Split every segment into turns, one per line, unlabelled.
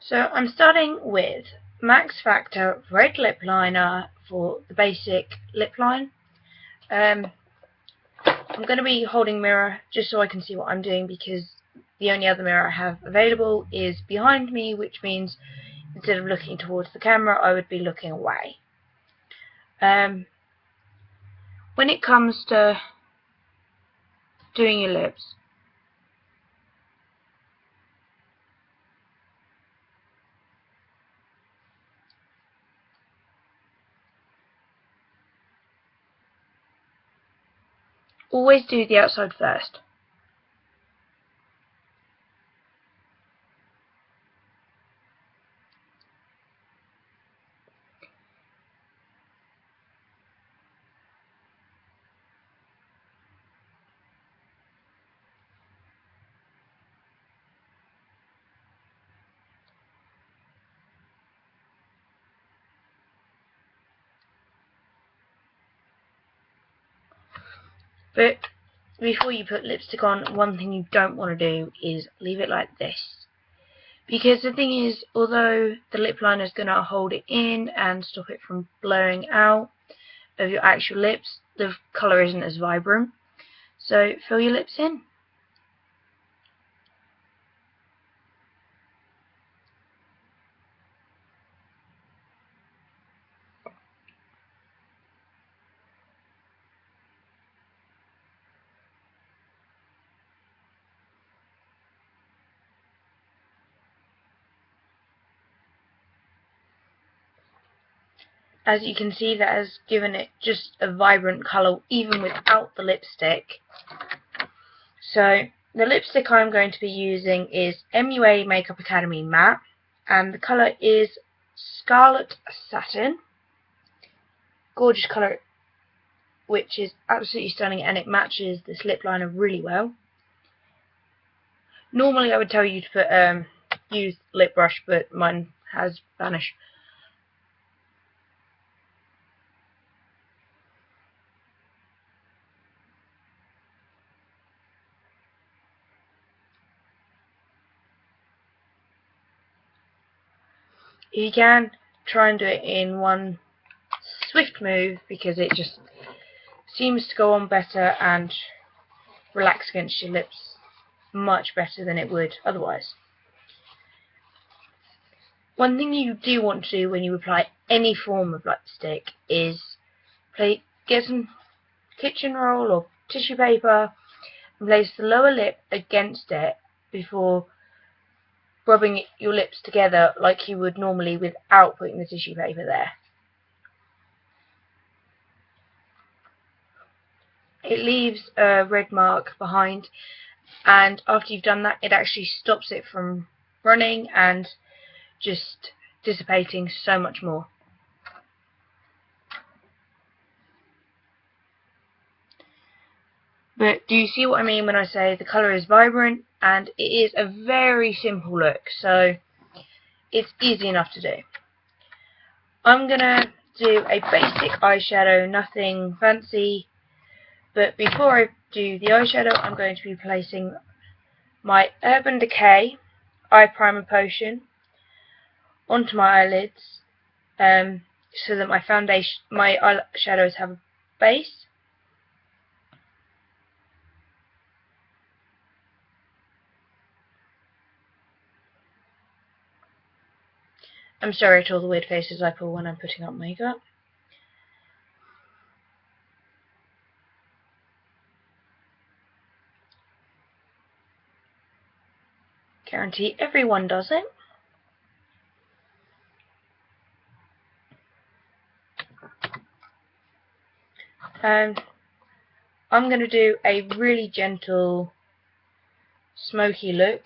So I'm starting with Max Factor Red Lip Liner for the basic lip line. I'm going to be holding mirror just so I can see what I'm doing, because the only other mirror I have available is behind me, which means instead of looking towards the camera I would be looking away. When it comes to doing your lips, always do the outside first. But before you put lipstick on, one thing you don't want to do is leave it like this. Because the thing is, although the lip liner is going to hold it in and stop it from blowing out of your actual lips, the colour isn't as vibrant. So fill your lips in. As you can see, that has given it just a vibrant colour even without the lipstick. So the lipstick I'm going to be using is MUA Makeup Academy Matte, and the colour is Scarlet Satin. Gorgeous colour, which is absolutely stunning, and it matches this lip liner really well. Normally I would tell you to put use lip brush, but mine has vanished. You can try and do it in one swift move, because it just seems to go on better and relax against your lips much better than it would otherwise. One thing you do want to do when you apply any form of lipstick is get some kitchen roll or tissue paper and place the lower lip against it before rubbing your lips together like you would normally without putting the tissue paper there. It leaves a red mark behind, and after you've done that, it actually stops it from running and just dissipating so much more. But do you see what I mean when I say the colour is vibrant? And it is a very simple look, so it's easy enough to do. I'm going to do a basic eyeshadow, nothing fancy, but before I do the eyeshadow I'm going to be placing my Urban Decay Eye Primer Potion onto my eyelids, so that my eyeshadows have a base. I'm sorry to all the weird faces I pull when I'm putting on makeup. Guarantee everyone does it. And I'm going to do a really gentle smoky look,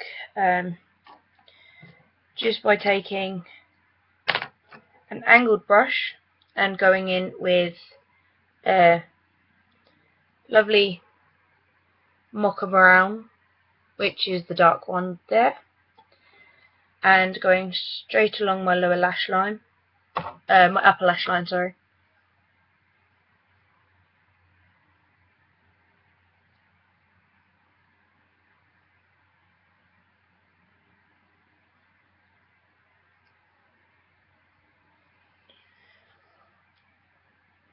just by taking an angled brush and going in with a lovely mocha brown, which is the dark one there, and going straight along my lower lash line, my upper lash line, sorry.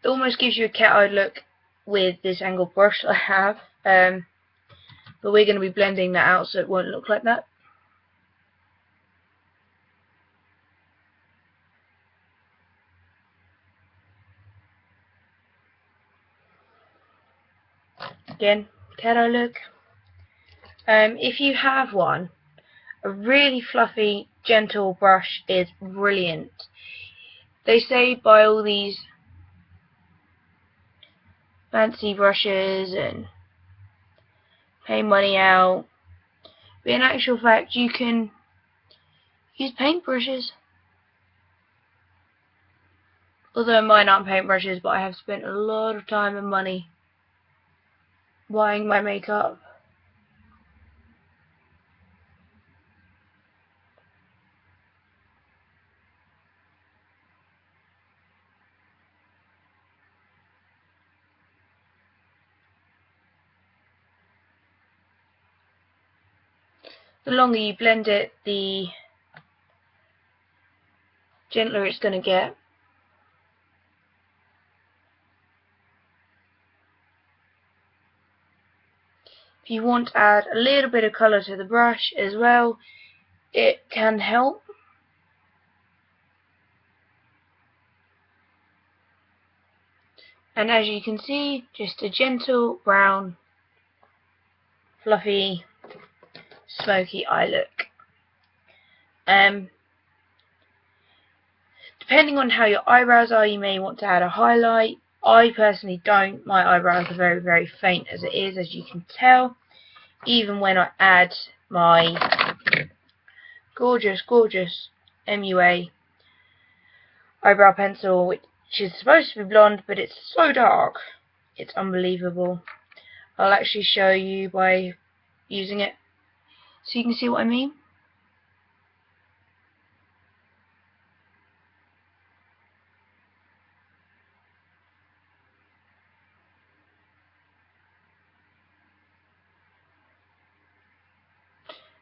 It almost gives you a cat-eyed look with this angled brush I have, but we're going to be blending that out so it won't look like that. Again, cat-eye look. If you have one, a really fluffy, gentle brush is brilliant. They say buy all these fancy brushes and pay money out, but in actual fact you can use paintbrushes. Although mine aren't paintbrushes, but I have spent a lot of time and money buying my makeup. The longer you blend it, the gentler it's going to get. If you want to add a little bit of colour to the brush as well, it can help. And as you can see, just a gentle brown, fluffy, smoky eye look. Depending on how your eyebrows are, you may want to add a highlight. I personally don't. My eyebrows are very, very faint as it is, as you can tell. Even when I add my gorgeous, gorgeous MUA eyebrow pencil, which is supposed to be blonde, but it's so dark. It's unbelievable. I'll actually show you by using it so you can see what I mean.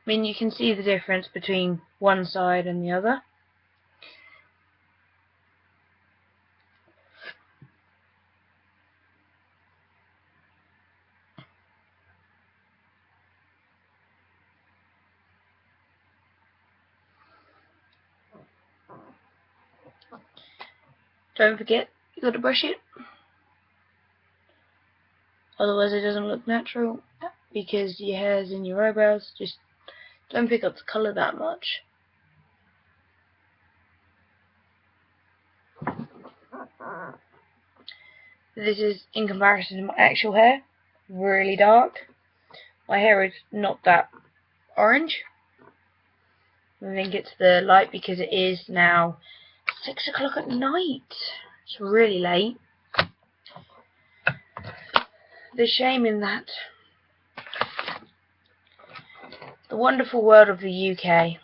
I mean, you can see the difference between one side and the other. Don't forget, you got to brush it, otherwise it doesn't look natural, because your hairs and your eyebrows just don't pick up the colour that much. This is in comparison to my actual hair, really dark. My hair is not that orange. I think it's the light because it is now 6 o'clock at night. It's really late. The shame in that. The wonderful world of the UK.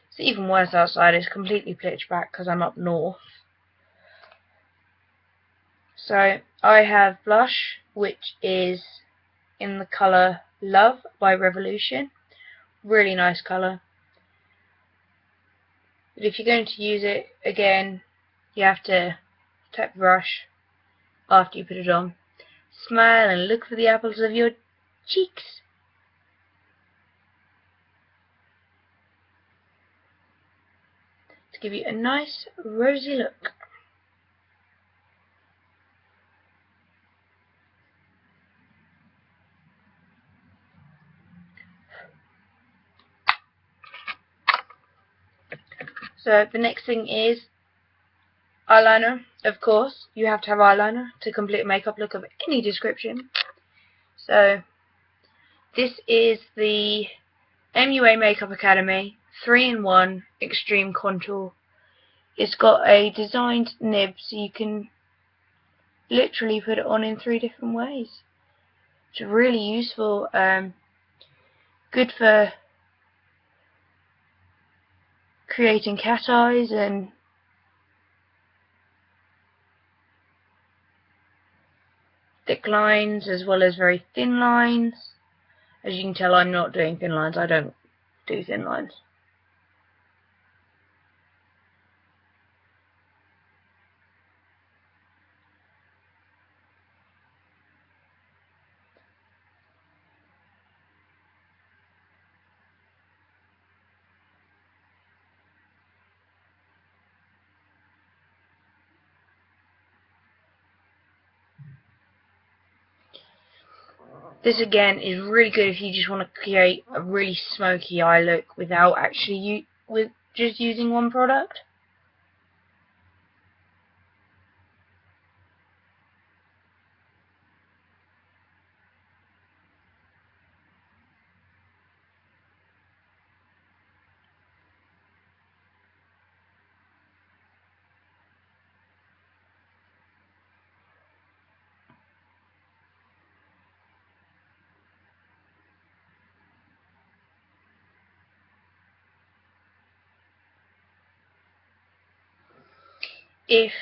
It's even worse outside. It's completely pitch black because I'm up north. So I have blush, which is in the colour Love by Revolution. Really nice colour. But if you're going to use it again, you have to tap the brush after you put it on. Smile and look for the apples of your cheeks. To give you a nice rosy look. So the next thing is eyeliner. Of course, you have to have eyeliner to complete a makeup look of any description. So this is the MUA Makeup Academy 3-in-1 Extreme Contour. It's got a designed nib so you can literally put it on in 3 different ways. It's really useful. Good for creating cat eyes and thick lines as well as very thin lines. As you can tell, I'm not doing thin lines. I don't do thin lines. This again is really good if you just want to create a really smoky eye look without actually just using one product. If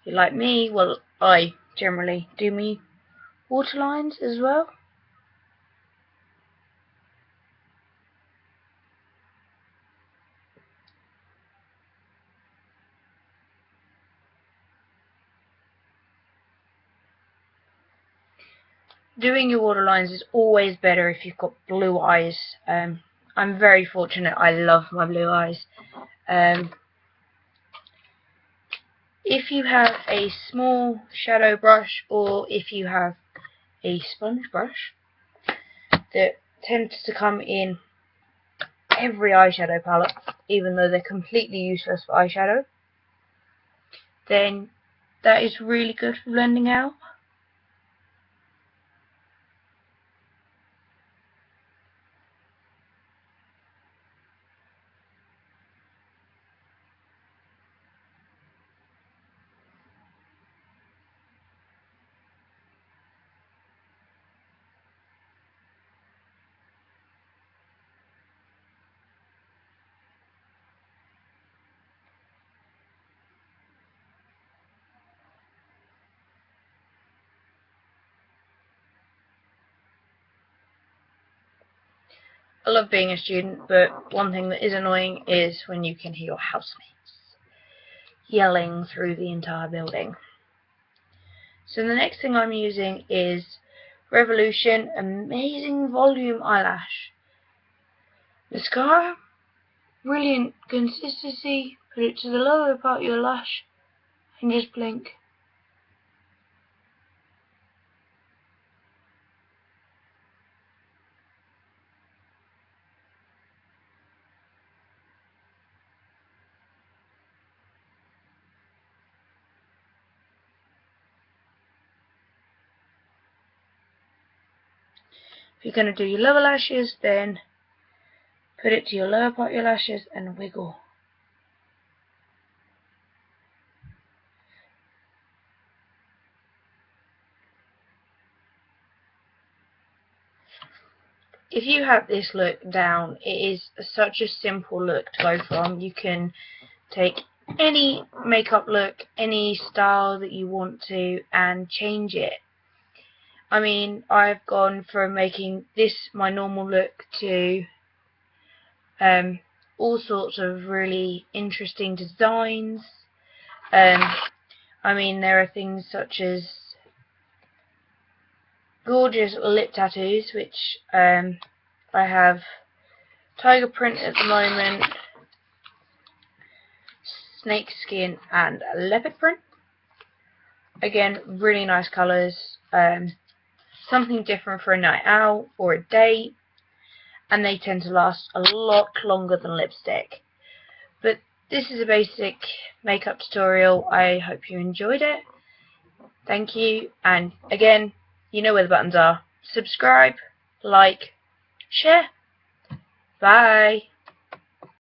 you're like me, well, I generally do me waterlines as well. Doing your waterlines is always better if you've got blue eyes. I'm very fortunate. I love my blue eyes. If you have a small shadow brush, or if you have a sponge brush that tends to come in every eyeshadow palette, even though they're completely useless for eyeshadow, then that is really good for blending out. I love being a student, but one thing that is annoying is when you can hear your housemates yelling through the entire building. So the next thing I'm using is Revolution Amazing Volume Eyelash Mascara. Brilliant consistency. Put it to the lower part of your lash and just blink. If you're going to do your lower lashes, then put it to your lower part of your lashes and wiggle. If you have this look down, it is such a simple look to go from. You can take any makeup look, any style that you want to, and change it. I mean, I've gone from making this my normal look to all sorts of really interesting designs. I mean, there are things such as gorgeous lip tattoos, which I have tiger print at the moment, snake skin, and leopard print. Again, really nice colours. Something different for a night out or a date, and they tend to last a lot longer than lipstick. But this is a basic makeup tutorial. I hope you enjoyed it. Thank you, and again, you know where the buttons are. Subscribe, like, share. Bye.